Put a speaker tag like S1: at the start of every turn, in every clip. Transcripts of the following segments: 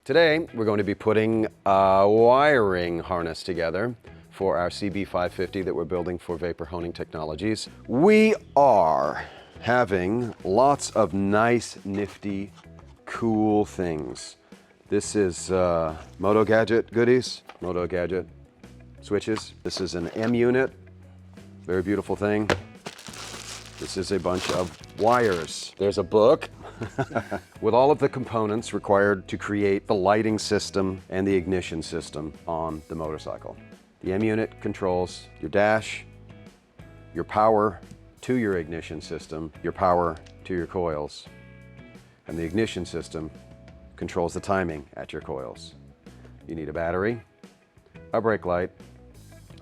S1: Today, we're going to be putting a wiring harness together for our CB550 that we're building for Vapor Honing Technologies. We are having lots of nice, nifty, cool things. This is Moto Gadget goodies, Moto Gadget switches. This is an M unit, very beautiful thing. This is a bunch of wires. There's a book with all of the components required to create the lighting system and the ignition system on the motorcycle. The M unit controls your dash, your power to your ignition system, your power to your coils, and the ignition system controls the timing at your coils. You need a battery, a brake light,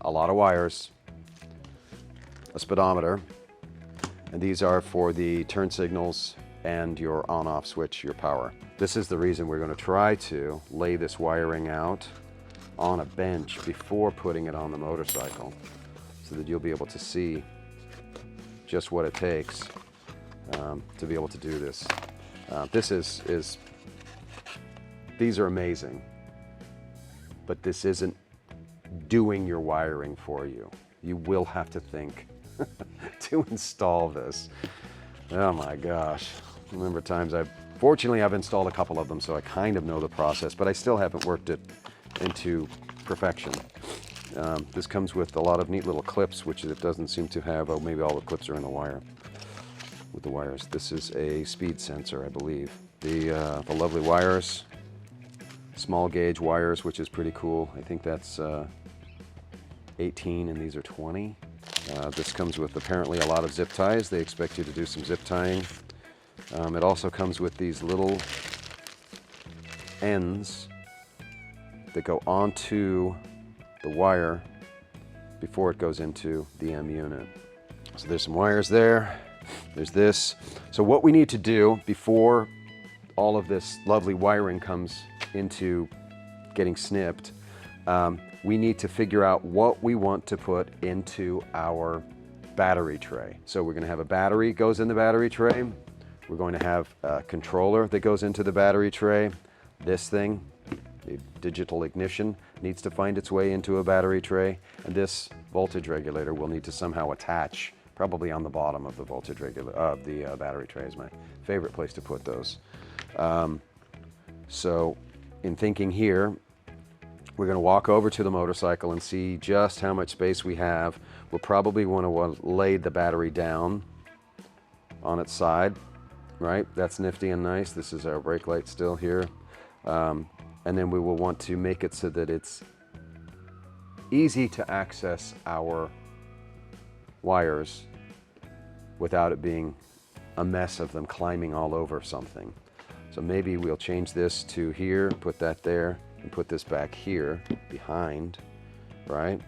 S1: a lot of wires, a speedometer, and these are for the turn signals and your on-off switch, your power. This is the reason we're going to try to lay this wiring out on a bench before putting it on the motorcycle, so that you'll be able to see just what it takes to be able to do this. These are amazing, but this isn't doing your wiring for you. You will have to think to install this. Oh my gosh. I remember times fortunately I've installed a couple of them, so I kind of know the process, but I still haven't worked it into perfection. This comes with a lot of neat little clips, which it doesn't seem to have. Oh, maybe all the clips are in the wire. With the wires. This is a speed sensor, I believe. The lovely wires, small gauge wires, which is pretty cool. I think that's 18 and these are 20. This comes with apparently a lot of zip ties. They expect you to do some zip tying. It also comes with these little ends that go onto the wire before it goes into the M unit. So there's some wires there. There's this. So what we need to do before all of this lovely wiring comes into getting snipped, we need to figure out what we want to put into our battery tray. So we're going to have a battery goes in the battery tray. We're going to have a controller that goes into the battery tray. This thing, the digital ignition, needs to find its way into a battery tray. And this voltage regulator will need to somehow attach, probably on the bottom of the voltage regulator of the battery tray. Is my favorite place to put those. So in thinking here, we're going to walk over to the motorcycle and see just how much space we have. We'll probably want to lay the battery down on its side, right? That's nifty and nice. This is our brake light still here. And then we will want to make it so that it's easy to access our wires without it being a mess of them climbing all over something. So maybe we'll change this to here, put that there, and put this back here behind, right?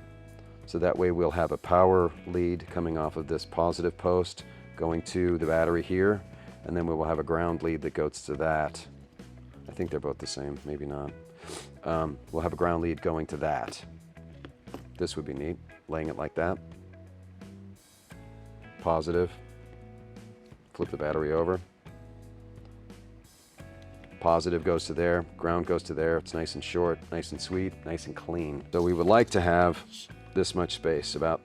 S1: So that way we'll have a power lead coming off of this positive post going to the battery here, and then we will have a ground lead that goes to that. I think they're both the same, maybe not. We'll have a ground lead going to that. This would be neat, laying it like that. Positive, flip the battery over. Positive goes to there, ground goes to there. It's nice and short, nice and sweet, nice and clean. So we would like to have this much space, about,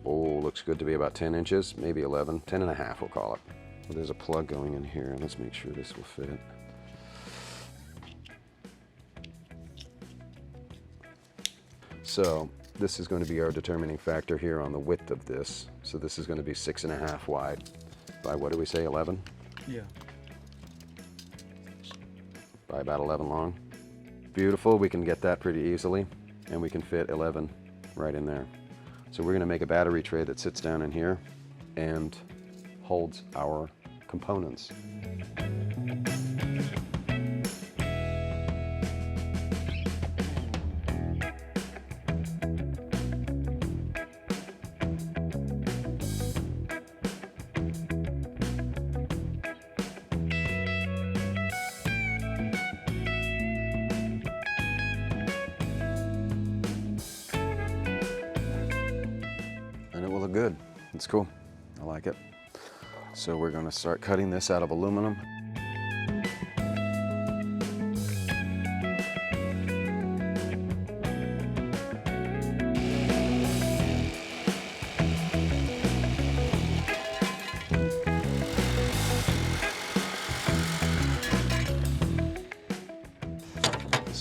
S1: oh, looks good to be about 10 inches, maybe 11, 10 and a half we'll call it. Well, there's a plug going in here. Let's make sure this will fit it. So this is going to be our determining factor here on the width of this. So this is going to be 6.5 wide by, what do we say, 11?
S2: Yeah.
S1: By about 11 long. Beautiful, we can get that pretty easily, and we can fit 11 right in there. So we're going to make a battery tray that sits down in here and holds our components. Good. It's cool. I like it. So we're going to start cutting this out of aluminum.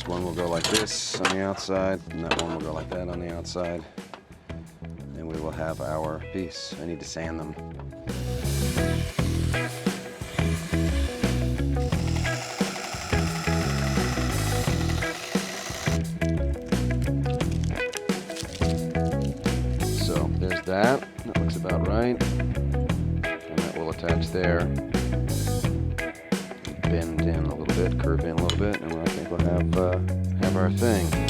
S1: one will go like this on the outside, and that one will go like that on the outside. And we will have our piece. I need to sand them. So there's that. That looks about right. And that will attach there. Bend in a little bit, curve in a little bit, and I think we'll have our thing.